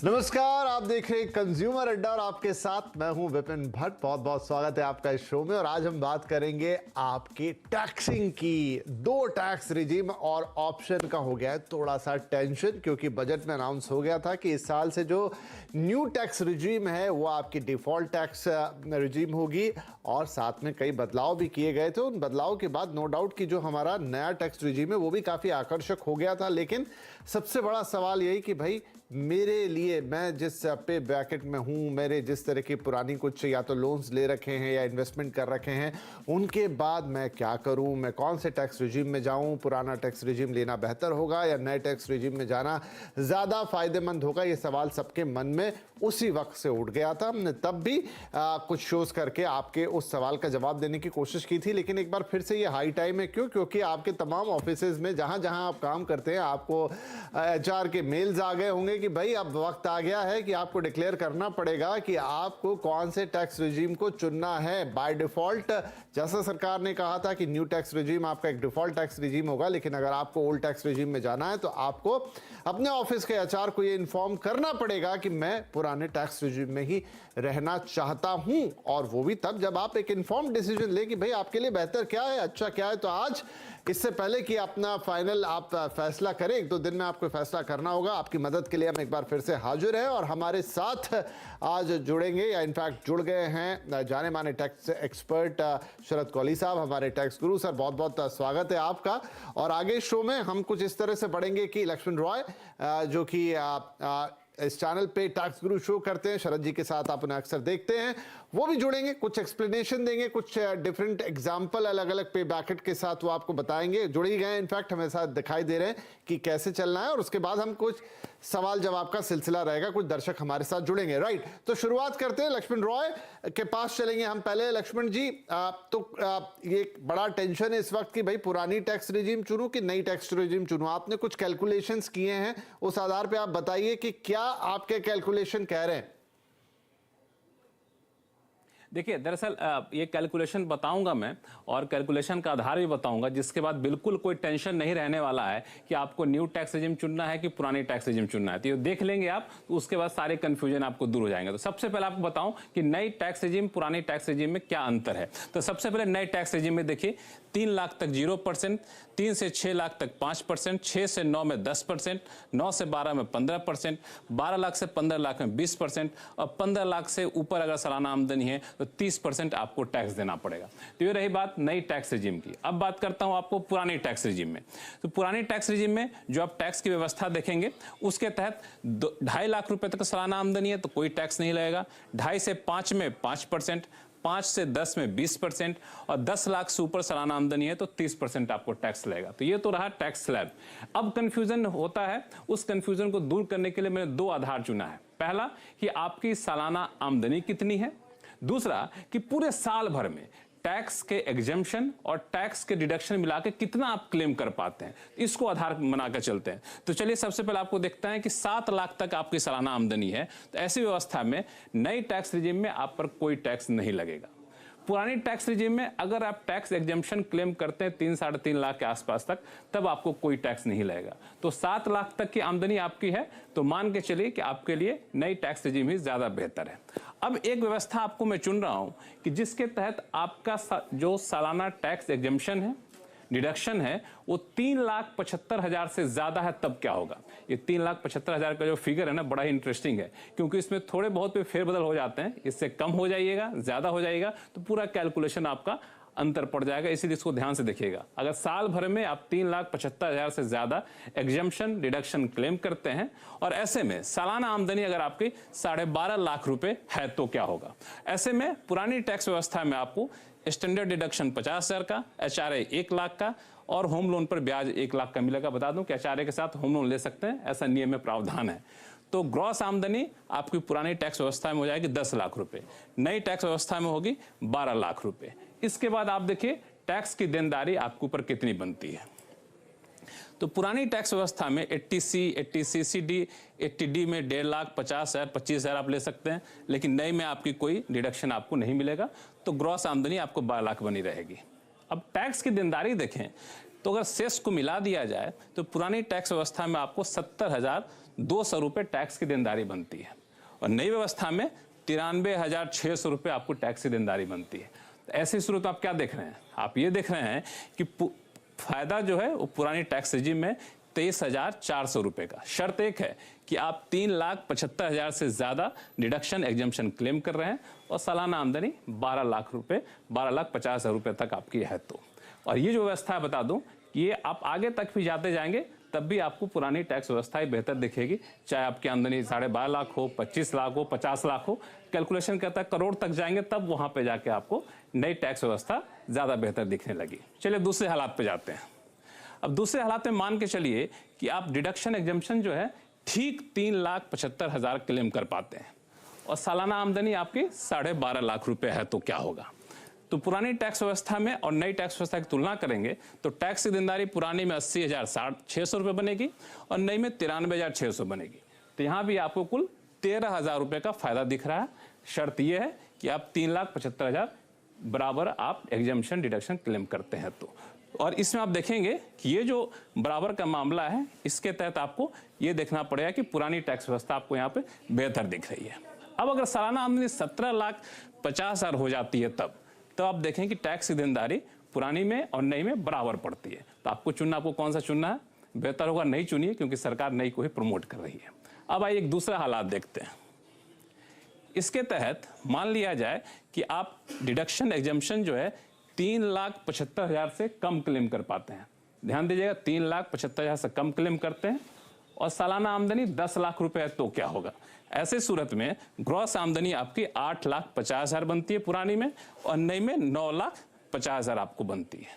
नमस्कार, आप देख रहे हैं कंज्यूमर अड्डा और आपके साथ मैं हूं विपिन भट्ट। बहुत बहुत स्वागत है आपका इस शो में। और आज हम बात करेंगे आपकी टैक्सिंग की। दो टैक्स रिजीम और ऑप्शन का हो गया है थोड़ा सा टेंशन, क्योंकि बजट में अनाउंस हो गया था कि इस साल से जो न्यू टैक्स रिजीम है वो आपकी डिफॉल्ट टैक्स रिजीम होगी और साथ में कई बदलाव भी किए गए थे। उन बदलाव के बाद नो डाउट कि जो हमारा नया टैक्स रिजीम है वो भी काफ़ी आकर्षक हो गया था। लेकिन सबसे बड़ा सवाल यही कि भाई मेरे लिए, मैं जिस पे ब्रैकेट में हूँ, मेरे जिस तरह की पुरानी कुछ या तो लोन्स ले रखे हैं या इन्वेस्टमेंट कर रखे हैं, उनके बाद मैं क्या करूँ, मैं कौन से टैक्स रिजीम में जाऊँ, पुराना टैक्स रिजीम लेना बेहतर होगा या नए टैक्स रिजीम में जाना ज़्यादा फायदेमंद होगा, ये सवाल सबके मन में उसी वक्त से उठ गया था। हमने तब भी कुछ शोज़ करके आपके उस सवाल का जवाब देने की कोशिश की थी। लेकिन एक बार फिर से ये हाई टाइम है। क्यों? क्योंकि आपके तमाम ऑफिसेज में जहाँ जहाँ आप काम करते हैं आपको HR के मेल्स आ गए होंगे कि भाई अब वक्त आ गया है कि आपको डिक्लेयर करना पड़ेगा कि आपको कौन से टैक्स रिजीम को चुनना है। बाय डिफॉल्ट, जैसा सरकार ने कहा था कि न्यू टैक्स रिजीम आपका एक डिफॉल्ट टैक्स रिजीम होगा, लेकिन अगर आपको ओल्ड टैक्स रिजीम में जाना है तो आपको अपने ऑफिस के HR को ये इन्फॉर्म करना पड़ेगा कि मैं पुराने टैक्स रिजीम में ही रहना चाहता हूं। और वो भी तब जब आप एक इन्फॉर्म डिसीजन ले कि भाई आपके लिए बेहतर क्या है, अच्छा क्या है। तो आज इससे पहले कि अपना फाइनल आप फैसला करें, एक दो दिन में आपको फैसला करना होगा, आपकी मदद के लिए हम एक बार फिर से हाजिर हैं। और हमारे साथ आज जुड़ेंगे या इनफैक्ट जुड़ गए हैं जाने माने टैक्स एक्सपर्ट शरद कौली साहब, हमारे टैक्स गुरु। सर बहुत बहुत स्वागत है आपका। और आगे शो में हम कुछ इस तरह से बढ़ेंगे कि लक्ष्मण रॉय जो कि इस चैनल पे टैक्स गुरु शो करते हैं, शरद जी के साथ आप उन्हें अक्सर देखते हैं, वो भी जुड़ेंगे, कुछ एक्सप्लेनेशन देंगे, कुछ डिफरेंट एग्जांपल अलग अलग पे बैकेट के साथ वो आपको बताएंगे। जुड़ ही गए, इनफैक्ट हमें साथ दिखाई दे रहे हैं कि कैसे चलना है। और उसके बाद हम कुछ सवाल जवाब का सिलसिला रहेगा, कुछ दर्शक हमारे साथ जुड़ेंगे। राइट, तो शुरुआत करते हैं, लक्ष्मण रॉय के पास चलेंगे हम पहले। लक्ष्मण जी, ये एक बड़ा टेंशन है इस वक्त कि भाई पुरानी टैक्स रिजीम चुनूं कि नई टैक्स रिजीम चुनूं। आपने कुछ कैलकुलेशंस किए हैं, उस आधार पे आप बताइए कि क्या आपके कैलकुलेशन कह रहे हैं। देखिए, दरअसल ये कैलकुलेशन बताऊंगा मैं और कैलकुलेशन का आधार भी बताऊंगा, जिसके बाद बिल्कुल कोई टेंशन नहीं रहने वाला है कि आपको न्यू टैक्स रिजीम चुनना है कि पुरानी टैक्स रिजीम चुनना है। तो ये देख लेंगे आप, तो उसके बाद सारे कंफ्यूजन आपको दूर हो जाएंगे। तो सबसे पहले आपको बताऊं कि नई टैक्स रिजीम पुरानी टैक्स रिजीम में क्या अंतर है। तो सबसे पहले नई टैक्स रिजीम में देखिए, 3 लाख तक 0%, 3 से 6 लाख तक 5%, 6 से 9 में 10%, 9 से 12 में 15%, 12 लाख से 15 लाख में 20% और 15 लाख से ऊपर अगर सालाना आमदनी है तो 30% आपको टैक्स देना पड़ेगा। तो ये रही बात नई टैक्स रिजीम की। अब बात करता हूं आपको पुरानी टैक्स रिजीम में। तो पुरानी टैक्स रिजीम में जो आप टैक्स की व्यवस्था देखेंगे, उसके तहत 2.5 लाख रुपए तक सालाना आमदनी है तो कोई टैक्स नहीं लगेगा। 2.5 से 5 में 5%, 5 से 10 में 20% और 10 लाख से ऊपर सालाना आमदनी है तो 30% आपको टैक्स लगेगा। तो ये तो रहा टैक्स स्लैब। अब कंफ्यूजन होता है, उस कंफ्यूजन को दूर करने के लिए मैंने 2 आधार चुना है। पहला कि आपकी सालाना आमदनी कितनी है, दूसरा कि पूरे साल भर में टैक्स के एग्जेम्पशन और टैक्स के डिडक्शन मिला के कितना आप क्लेम कर पाते हैं। इसको आधार बनाकर चलते हैं। तो चलिए सबसे पहले आपको देखते हैं कि 7 लाख तक आपकी सालाना आमदनी है तो ऐसी व्यवस्था में नई टैक्स रिजीम में आप पर कोई टैक्स नहीं लगेगा। पुरानी टैक्स रिजीम में अगर आप टैक्स एग्जेम्पशन क्लेम करते हैं 3 साढ़े 3 लाख के आसपास तक, तब आपको कोई टैक्स नहीं लगेगा। तो 7 लाख तक की आमदनी आपकी है तो मान के चलिए कि आपके लिए नई टैक्स रिजीम ही ज्यादा बेहतर है। अब एक व्यवस्था आपको मैं चुन रहा हूं कि जिसके तहत आपका जो सालाना टैक्स एग्जेम्पशन है, डिडक्शन है, वो 3,75,000 से ज्यादा है तब क्या होगा। ये 3,75,000 का जो फिगर है ना, बड़ा ही इंटरेस्टिंग है, क्योंकि इसमें थोड़े बहुत पे फेरबदल हो जाते हैं। इससे कम हो जाइएगा, ज्यादा हो जाएगा तो पूरा कैलकुलेशन आपका अंतर पड़ जाएगा। इसीलिए इसको ध्यान से देखिएगा। अगर साल भर में आप 3,75,000 से ज्यादा एग्जेम्पशन डिडक्शन क्लेम करते हैं और ऐसे में सालाना आमदनी अगर आपकी 12.5 लाख रुपए है तो क्या होगा। ऐसे में पुरानी टैक्स व्यवस्था में आपको स्टैंडर्ड डिडक्शन 50,000 का, HRA 1 लाख का और होम लोन पर ब्याज 1 लाख का मिलेगा। बता दूं कि HRA के साथ होम लोन ले सकते हैं, ऐसा नियम में प्रावधान है। तो ग्रॉस आमदनी आपकी पुरानी टैक्स व्यवस्था में हो जाएगी 10 लाख रुपए, नई टैक्स व्यवस्था में होगी 12 लाख रुपए। इसके बाद आप देखिए टैक्स की देनदारी आपके ऊपर कितनी बनती है। तो पुरानी टैक्स व्यवस्था में 80C, 80CCD, 80D में 1.5 लाख, 50,000, 25,000 आप ले सकते हैं, लेकिन नई में आपकी कोई डिडक्शन आपको नहीं मिलेगा। तो ग्रॉस आमदनी आपको 12 लाख बनी रहेगी। अब टैक्स की देनदारी देखें तो अगर सेस को मिला दिया जाए तो पुरानी टैक्स व्यवस्था में आपको 70,200 रुपये टैक्स की देनदारी बनती है और नई व्यवस्था में 93,600 रुपये आपको टैक्स की देनदारी बनती है। तो ऐसी सूरत में आप क्या देख रहे हैं? आप ये देख रहे हैं कि फायदा जो है वो पुरानी टैक्स रिजीम में 23,400 रुपये का। शर्त एक है कि आप 3,75,000 से ज्यादा डिडक्शन एग्जम्पशन क्लेम कर रहे हैं और सालाना आमदनी 12 लाख रुपए 12,50,000 रुपये तक आपकी है। तो और ये जो व्यवस्था है बता दूं कि ये आप आगे तक भी जाते जाएंगे तब भी आपको पुरानी टैक्स व्यवस्था ही बेहतर दिखेगी, चाहे आपकी आमदनी 12.5 लाख हो, 25 लाख हो, 50 लाख हो। कैलकुलेशन कहता है करोड़ तक जाएंगे तब वहां पे जाके आपको नई टैक्स व्यवस्था ज्यादा बेहतर दिखने लगी। चलिए दूसरे हालात पे जाते हैं। अब दूसरे हालात में मान के चलिए कि आप डिडक्शन एग्जम्पशन जो है ठीक 3,75,000 क्लेम कर पाते हैं और सालाना आमदनी आपकी 12.5 लाख रुपए है, तो क्या होगा? तो पुरानी टैक्स व्यवस्था में और नई टैक्स व्यवस्था की तुलना करेंगे तो टैक्स की देनदारी पुरानी में 80,600 रुपये बनेगी और नई में 93,600 बनेगी। तो यहाँ भी आपको कुल 13,000 रुपये का फायदा दिख रहा है। शर्त यह है कि आप 3,75,000 बराबर आप एग्जम्पशन डिडक्शन क्लेम करते हैं। तो और इसमें आप देखेंगे कि ये जो बराबर का मामला है इसके तहत आपको ये देखना पड़ेगा कि पुरानी टैक्स व्यवस्था आपको यहाँ पे बेहतर दिख रही है। अब अगर सालाना आमदनी 17,50,000 हो जाती है तब आप देखें कि टैक्स की देनदारी पुरानी में और नई में बराबर पड़ती है। तो आपको चुनना, आपको कौन सा चुनना है? बेहतर होगा नई चुनिए, क्योंकि सरकार नई को ही प्रमोट कर रही है। अब आइए एक दूसरा हालात देखते हैं। इसके तहत मान लिया जाए कि आप डिडक्शन एग्जम्पशन जो है 3,75,000 से कम क्लेम कर पाते हैं। ध्यान दीजिएगा, 3,75,000 से कम क्लेम करते हैं और सालाना आमदनी 10 लाख रुपए है, तो क्या होगा? ऐसे सूरत में ग्रॉस आमदनी आपकी 8,50,000 बनती है पुरानी में और नई में 9,50,000 आपको बनती है।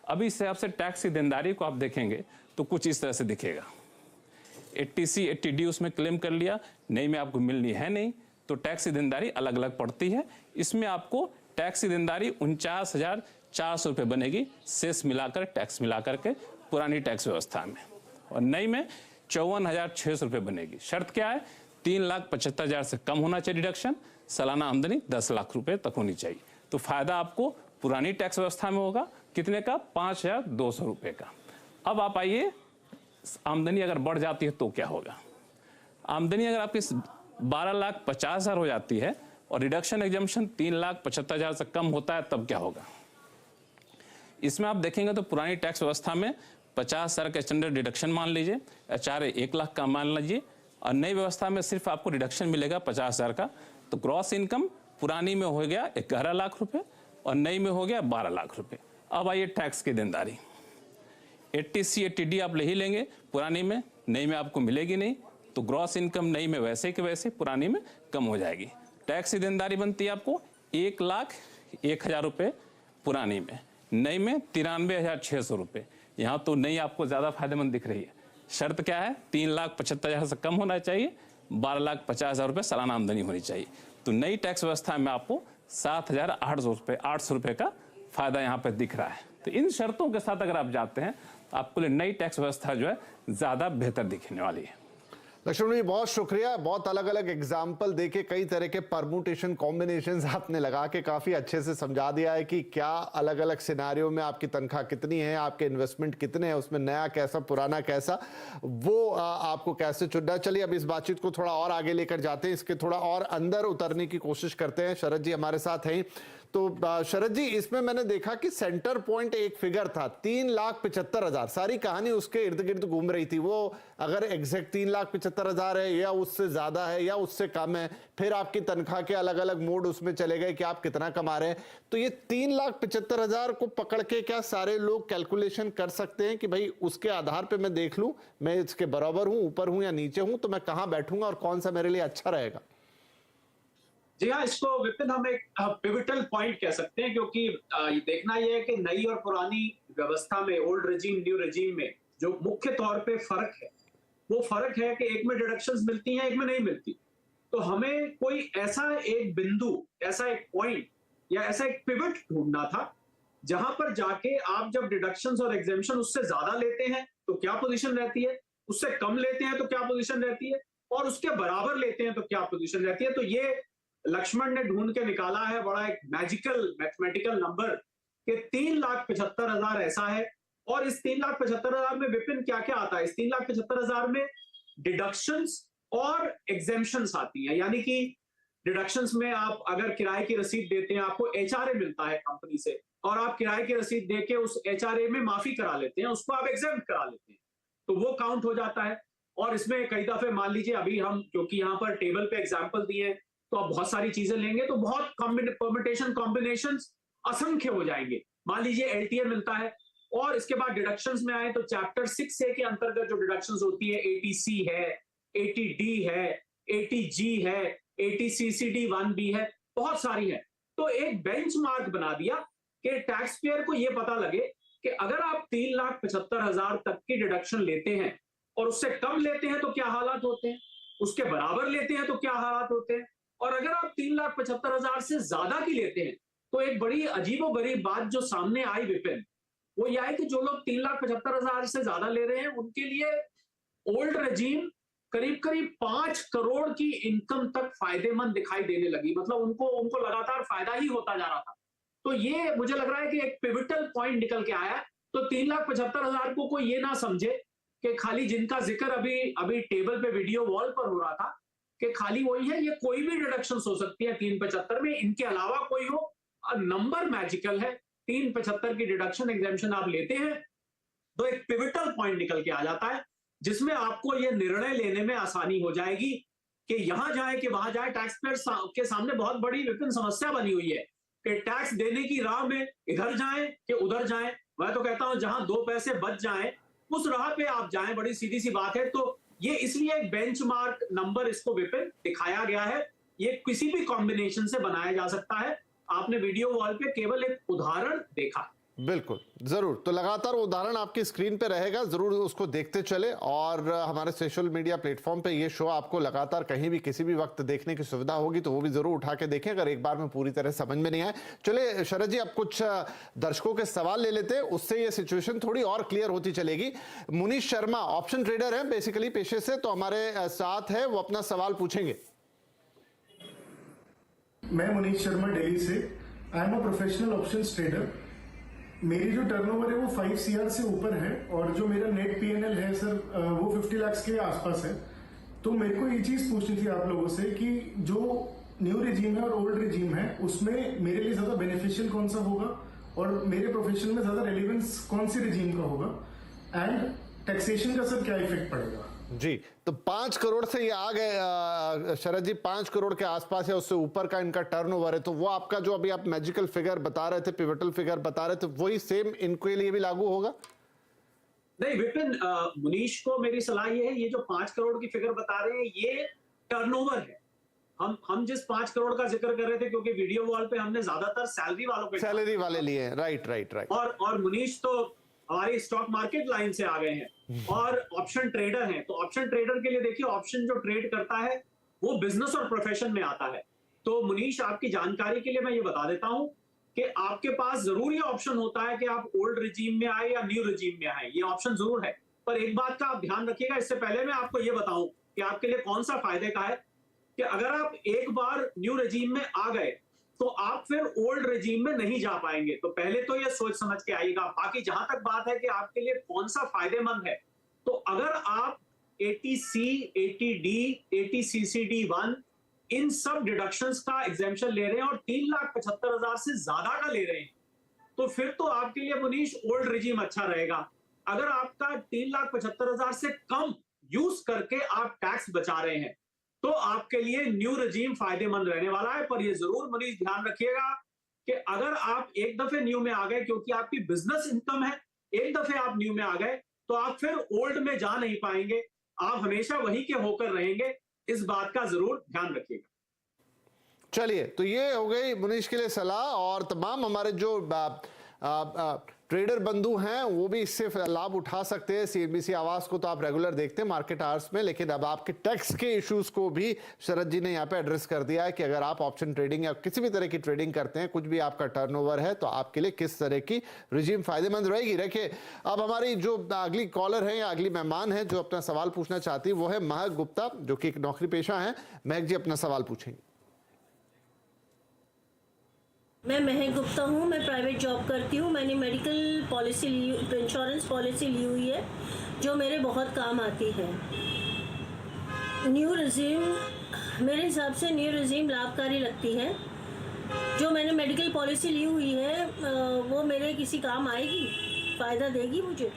अभी इस हिसाब से टैक्स की देनदारी को आप देखेंगे तो कुछ इस तरह से दिखेगा। 80C 80D उसमें क्लेम कर लिया, नई में आपको मिलनी है नहीं, तो टैक्स की देनदारी अलग अलग पड़ती है। इसमें आपको टैक्स की देनदारी 49,400 रुपये बनेगी, सेस मिलाकर टैक्स मिलाकर के पुरानी टैक्स व्यवस्था में, और नई में 54,600 रुपये बनेगी। शर्त क्या है? 3,75,000 से कम होना चाहिए डिडक्शन, सालाना आमदनी 10 लाख रुपए तक होनी चाहिए। तो फायदा आपको पुरानी टैक्स व्यवस्था में होगा कितने का? 5,200 रुपये का। अब आप आइए, आमदनी अगर बढ़ जाती है तो क्या होगा? आमदनी अगर आपकी 12,50,000 हो जाती है और रिडक्शन एग्जम्पशन 3,75,000 से कम होता है तब क्या होगा? इसमें आप देखेंगे तो पुरानी टैक्स व्यवस्था में 50,000 का स्टैंडर्ड डिडक्शन मान लीजिए, चाहे 1 लाख का मान लीजिए, और नई व्यवस्था में सिर्फ आपको डिडक्शन मिलेगा 50,000 का। तो ग्रॉस इनकम पुरानी में हो गया 11 लाख रुपए और नई में हो गया 12 लाख रुपए। अब आइए टैक्स की देनदारी। 80C 80D आप ले ही लेंगे पुरानी में, नई में आपको मिलेगी नहीं, तो ग्रॉस इनकम नई में वैसे के वैसे, पुरानी में कम हो जाएगी। टैक्स की देनदारी बनती है आपको 1,01,000 रुपये पुरानी में, नई में 93,600 रुपये। यहाँ तो नई आपको ज़्यादा फायदेमंद दिख रही है। शर्त क्या है? 3,75,000 से कम होना चाहिए, 12,50,000 रुपये सालाना आमदनी होनी चाहिए। तो नई टैक्स व्यवस्था में आपको 7,800 रुपये का फायदा यहाँ पे दिख रहा है। तो इन शर्तों के साथ अगर आप जाते हैं तो आपको लिए नई टैक्स व्यवस्था जो है ज़्यादा बेहतर दिखने वाली है। लक्ष्मण जी बहुत शुक्रिया, बहुत अलग अलग एग्जाम्पल देके कई तरह के परमुटेशन कॉम्बिनेशंस आपने लगा के काफ़ी अच्छे से समझा दिया है कि क्या अलग अलग सिनारियों में आपकी तनख्वाह कितनी है, आपके इन्वेस्टमेंट कितने हैं, उसमें नया कैसा पुराना कैसा, वो आपको कैसे चुनना है। चलिए अब इस बातचीत को थोड़ा और आगे लेकर जाते हैं, इसके थोड़ा और अंदर उतरने की कोशिश करते हैं। शरद जी हमारे साथ हैं। तो शरद जी, इसमें मैंने देखा कि सेंटर पॉइंट एक फिगर था 3,75,000, सारी कहानी उसके इर्द गिर्द घूम रही थी। वो अगर एग्जैक्ट 3,75,000 है या उससे ज्यादा है या उससे कम है, फिर आपकी तनख्वाह के अलग अलग मोड उसमें चले गए कि आप कितना कमा रहे हैं। तो ये 3,75,000 को पकड़ के क्या सारे लोग कैलकुलेशन कर सकते हैं कि भाई उसके आधार पर मैं देख लूं मैं इसके बराबर हूं, ऊपर हूं या नीचे हूं, तो मैं कहां बैठूंगा और कौन सा मेरे लिए अच्छा रहेगा? जी हाँ, इसको विपिन हम एक पिवटल पॉइंट कह सकते हैं, क्योंकि देखना यह है कि नई और पुरानी व्यवस्था में, ओल्ड रेजीम न्यू रेजीम में जो मुख्य तौर पे फर्क है, वो फर्क है कि एक में डिडक्शंस मिलती हैं, एक में नहीं मिलती। तो हमें कोई ऐसा एक बिंदु, ऐसा एक पॉइंट या ऐसा एक पिवट ढूंढना था जहां पर जाके आप जब डिडक्शंस और एग्जेम्पशन उससे ज्यादा लेते हैं तो क्या पोजीशन रहती है, उससे कम लेते हैं तो क्या पोजीशन रहती है, और उसके बराबर लेते हैं तो क्या पोजीशन रहती है। तो ये लक्ष्मण ने ढूंढ के निकाला है बड़ा एक मैजिकल मैथमेटिकल नंबर कि 3,75,000 ऐसा है और इस 3,75,000 में विपिन क्या क्या आता है? इस 3,75,000 में डिडक्शंस और एग्जेम्पशंस आती हैं, यानी कि डिडक्शंस में आप अगर किराए की रसीद देते हैं, आपको एचआरए मिलता है कंपनी से, और आप किराए की रसीद देके उस एचआरए में माफी करा लेते हैं, उसको आप एग्जेम्प्ट करा लेते हैं, तो वो काउंट हो जाता है। और इसमें कई दफे मान लीजिए, अभी हम क्योंकि यहाँ पर टेबल पे एग्जाम्पल दिए हैं, तो आप बहुत सारी चीजें लेंगे तो बहुत परमिटेशन कॉम्बिनेशन असंख्य हो जाएंगे। मान लीजिए एलटीए मिलता है, और इसके बाद डिडक्शंस में आए तो चैप्टर 6A के अंतर्गत जो डिडक्शंस होती है, एटीसी है, एटीडी है, एटीजी है, एटीसीसीडी 1B है, बहुत सारी है। तो एक बेंचमार्क बना दिया कि टैक्स पेयर को यह पता लगे कि अगर आप 3,75,000 तक की डिडक्शन लेते हैं और उससे कम लेते हैं तो क्या हालात होते हैं, उसके बराबर लेते हैं तो क्या हालात होते हैं, और अगर आप 3,75,000 से ज्यादा की लेते हैं तो एक बड़ी अजीबोगरीब बात जो सामने आई विपिन, वो यह है कि जो लोग 3,75,000 से ज्यादा ले रहे हैं उनके लिए ओल्ड रेजीम करीब करीब 5 करोड़ की इनकम तक फायदेमंद दिखाई देने लगी। मतलब उनको लगातार फायदा ही होता जा रहा था। तो ये मुझे लग रहा है कि एक पिवटल पॉइंट निकल के आया। तो 3,75,000 को कोई ये ना समझे कि खाली जिनका जिक्र अभी टेबल पे वीडियो वॉल पर हो रहा था कि खाली वही है, ये कोई भी डिडक्शन हो सकती है 375 में, इनके अलावा कोई हो। नंबर मैजिकल है, 375 की डिडक्शन एग्जेम्पशन आप लेते हैं तो एक पिवटल पॉइंट निकल के आ जाता है, जिसमें आपको यह निर्णय लेने में आसानी हो जाएगी कि यहां जाए कि वहां जाए। टैक्स पेयर के सामने बहुत बड़ी विभिन्न समस्या बनी हुई है कि टैक्स देने की राह में इधर जाएं कि उधर जाएं। मैं तो कहता हूं जहां 2 पैसे बच जाएं उस राह पे आप जाएं, बड़ी सीधी सी बात है। तो ये इसलिए एक बेंचमार्क नंबर इसको विपिन दिखाया गया है। ये किसी भी कॉम्बिनेशन से बनाया जा सकता है। आपने वीडियो वॉल पे केवल एक उदाहरण देखा। बिल्कुल, जरूर। तो लगातार उदाहरण आपकी स्क्रीन पे रहेगा, जरूर उसको देखते चले। और हमारे सोशल मीडिया प्लेटफॉर्म पे ये शो आपको लगातार कहीं भी किसी भी वक्त देखने की सुविधा होगी, तो वो भी जरूर उठा के देखें अगर एक बार में पूरी तरह समझ में नहीं आए। चले शरद जी, अब कुछ दर्शकों के सवाल ले लेते हैं, उससे ये सिचुएशन थोड़ी और क्लियर होती चलेगी। मुनीश शर्मा ऑप्शन ट्रेडर है बेसिकली पेशे से, तो हमारे साथ है, वो अपना सवाल पूछेंगे। मैं मुनीश शर्मा दिल्ली से। I am a professional options trader. मेरी जो टर्नओवर है वो 5 CR से ऊपर है, और जो मेरा नेट PNL है सर वो 50 लाख के आसपास है। तो मेरे को ये चीज पूछनी थी आप लोगों से कि जो न्यू रिजीम है और ओल्ड रिजीम है उसमें मेरे लिए ज्यादा बेनिफिशियल कौन सा होगा, और मेरे प्रोफेशन में ज्यादा रेलिवेंस कौन सी रिजीम का होगा, एंड टैक्सेशन का सर क्या इफेक्ट पड़ेगा। जी, तो 5 करोड़ से ये आ गए शरद जी, 5 करोड़ के आसपास है, उससे ऊपर का इनका टर्नओवर है। तो वो आपका जो अभी आप मैजिकल फिगर बता रहे थे, पिवटल फिगर बता रहे थे, वही सेम इनके लिए भी लागू होगा? नहीं विपिन, मुनीश को मेरी सलाह ये है, ये जो 5 करोड़ की फिगर बता रहे हैं ये टर्नओवर है। हम जिस 5 करोड़ का जिक्र कर रहे थे, क्योंकि वीडियो वॉल पे हमने ज्यादातर सैलरी वालों पे, सैलरी वाले लिए, राइट। और मुनीश तो हमारी स्टॉक मार्केट लाइन से आ गए हैं और ऑप्शन ट्रेडर हैं। तो ऑप्शन ट्रेडर के लिए देखिए, ऑप्शन जो ट्रेड करता है वो बिजनेस और प्रोफेशन में आता है। तो मुनीश, आपकी जानकारी के लिए मैं ये बता देता हूं कि आपके पास जरूर ये ऑप्शन होता है कि आप ओल्ड रिजीम में आए या न्यू रिजीम में आए, ये ऑप्शन जरूर है। पर एक बात का आप ध्यान रखिएगा, इससे पहले मैं आपको ये बताऊं कि आपके लिए कौन सा फायदे का है, कि अगर आप एक बार न्यू रिजीम में आ गए तो आप फिर ओल्ड रिजीम में नहीं जा पाएंगे। तो पहले तो ये सोच समझ के आइएगा। बाकी जहां तक बात है कि आपके लिए कौन सा फायदेमंद है, तो अगर आप ATC, ATD, ATCCD 1 इन सब डिडक्शंस का एग्जेम्पशन ले रहे हैं और 3,75,000 से ज्यादा का ले रहे हैं, तो फिर तो आपके लिए मुनीश ओल्ड रिजीम अच्छा रहेगा। अगर आपका 3,75,000 से कम यूज करके आप टैक्स बचा रहे हैं तो आपके लिए न्यू रिजीम फायदेमंद रहने वाला है। पर ये जरूर मुनीश ध्यान रखिएगा कि अगर आप एक दफे न्यू में आ गए, क्योंकि आपकी बिजनेस इनकम है, एक दफे आप न्यू में आ गए तो आप फिर ओल्ड में जा नहीं पाएंगे, आप हमेशा वही के होकर रहेंगे। इस बात का जरूर ध्यान रखिएगा। चलिए, तो ये हो गई मुनीश के लिए सलाह, और तमाम हमारे जो ट्रेडर बंधु हैं वो भी इससे लाभ उठा सकते हैं। CNBC आवाज को तो आप रेगुलर देखते हैं मार्केट आवर्स में, लेकिन अब आपके टैक्स के इश्यूज को भी शरद जी ने यहाँ पे एड्रेस कर दिया है कि अगर आप ऑप्शन ट्रेडिंग या किसी भी तरह की ट्रेडिंग करते हैं, कुछ भी आपका टर्नओवर है, तो आपके लिए किस तरह की रिजीम फायदेमंद रहेगी। रखिए, अब हमारी जो अगली कॉलर है या अगली मेहमान है जो अपना सवाल पूछना चाहती है वो है महक गुप्ता, जो कि एक नौकरी पेशा है। महक जी अपना सवाल पूछेंगे। मैं महक गुप्ता हूँ, मैं प्राइवेट जॉब करती हूँ। मैंने मेडिकल पॉलिसी इंश्योरेंस पॉलिसी ली हुई है जो मेरे बहुत काम आती है। न्यू रिजीम, मेरे हिसाब से न्यू रिजीम लाभकारी लगती है। जो मैंने मेडिकल पॉलिसी ली हुई है वो मेरे किसी काम आएगी, फ़ायदा देगी मुझे?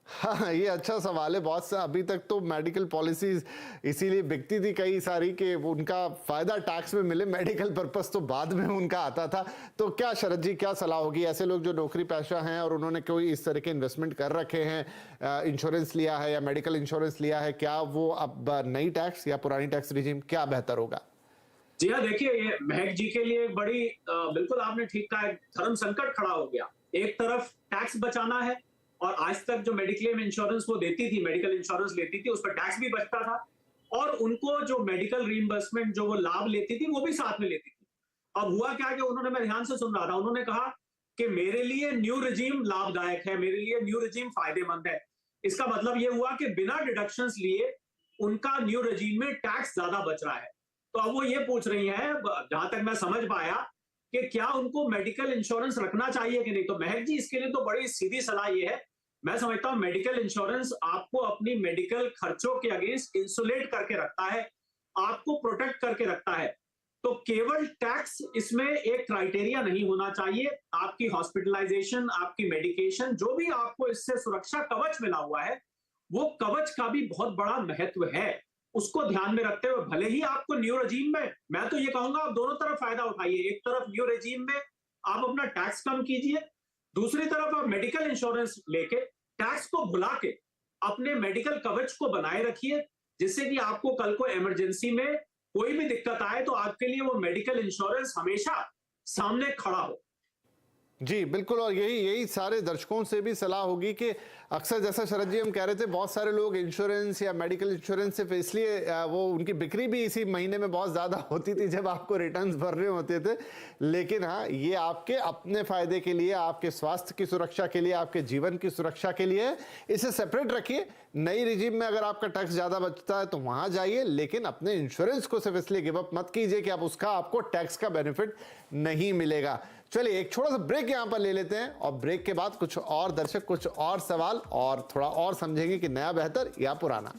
हाँ, ये अच्छा सवाल है। बहुत सा अभी तक तो मेडिकल पॉलिसीज इसीलिए बिकती थी कई सारी कि उनका फ़ायदा टैक्स में मिले, मेडिकल पर्पस तो बाद में उनका आता था। तो क्या शरद जी, क्या सलाह होगी ऐसे लोग जो नौकरी पेशा हैं और उन्होंने कोई इस तरह के इन्वेस्टमेंट कर रखे हैं, इंश्योरेंस लिया है या मेडिकल इंश्योरेंस लिया है, क्या वो अब नई टैक्स या पुरानी टैक्स रिजीम क्या बेहतर होगा? जी हाँ, देखिए ये महक जी के लिए बड़ी बिल्कुल आपने ठीक कहा, धर्म संकट खड़ा हो गया। एक तरफ टैक्स बचाना है और आज तक जो मेडिक्लेम इंश्योरेंस वो देती थी, मेडिकल इंश्योरेंस लेती थी, उस पर टैक्स भी बचता था और उनको जो मेडिकल रीइंबर्समेंट जो वो लाभ लेती थी वो भी साथ में लेती थी। अब हुआ क्या कि उन्होंने, मैं ध्यान से सुन रहा था, उन्होंने कहा कि मेरे लिए न्यू रिजीम लाभदायक है, मेरे लिए न्यू रिजीम फायदेमंद है। इसका मतलब ये हुआ कि बिना डिडक्शंस लिए उनका न्यू रिजीम में टैक्स ज्यादा बच रहा है। तो अब वो ये पूछ रही है, जहां तक मैं समझ पाया, कि क्या उनको मेडिकल इंश्योरेंस रखना चाहिए कि नहीं। तो महक जी, इसके लिए तो बड़ी सीधी सलाह ये है, मैं समझता हूं मेडिकल इंश्योरेंस आपको अपनी मेडिकल खर्चों के अगेंस्ट इंसुलेट करके रखता है, आपको प्रोटेक्ट करके रखता है। तो केवल टैक्स इसमें एक क्राइटेरिया नहीं होना चाहिए। आपकी हॉस्पिटलाइजेशन, आपकी मेडिकेशन, जो भी आपको इससे सुरक्षा कवच मिला हुआ है, वो कवच का भी बहुत बड़ा महत्व है। उसको ध्यान में रखते हुए भले ही आपको न्यू रजीम में, मैं तो ये कहूंगा आप दोनों तरफ फायदा उठाइए। एक तरफ न्यू रजीम में आप अपना टैक्स कम कीजिए, दूसरी तरफ आप मेडिकल इंश्योरेंस लेके टैक्स को भुला के अपने मेडिकल कवच को बनाए रखिए, जिससे कि आपको कल को इमरजेंसी में कोई भी दिक्कत आए तो आपके लिए वो मेडिकल इंश्योरेंस हमेशा सामने खड़ा हो। जी बिल्कुल, और यही सारे दर्शकों से भी सलाह होगी कि अक्सर जैसा शरद जी हम कह रहे थे, बहुत सारे लोग इंश्योरेंस या मेडिकल इंश्योरेंस सिर्फ इसलिए वो उनकी बिक्री भी इसी महीने में बहुत ज़्यादा होती थी जब आपको रिटर्न्स भरने होते थे। लेकिन हाँ, ये आपके अपने फ़ायदे के लिए, आपके स्वास्थ्य की सुरक्षा के लिए, आपके जीवन की सुरक्षा के लिए, इसे सेपरेट रखिए। नई रिजीम में अगर आपका टैक्स ज़्यादा बचता है तो वहाँ जाइए, लेकिन अपने इंश्योरेंस को सिर्फ इसलिए गिव अप मत कीजिए कि आप उसका आपको टैक्स का बेनिफिट नहीं मिलेगा। चलिए एक छोटा सा ब्रेक यहाँ पर ले लेते हैं और ब्रेक के बाद कुछ और दर्शक कुछ और सवाल और थोड़ा और समझेंगे कि नया बेहतर या पुराना।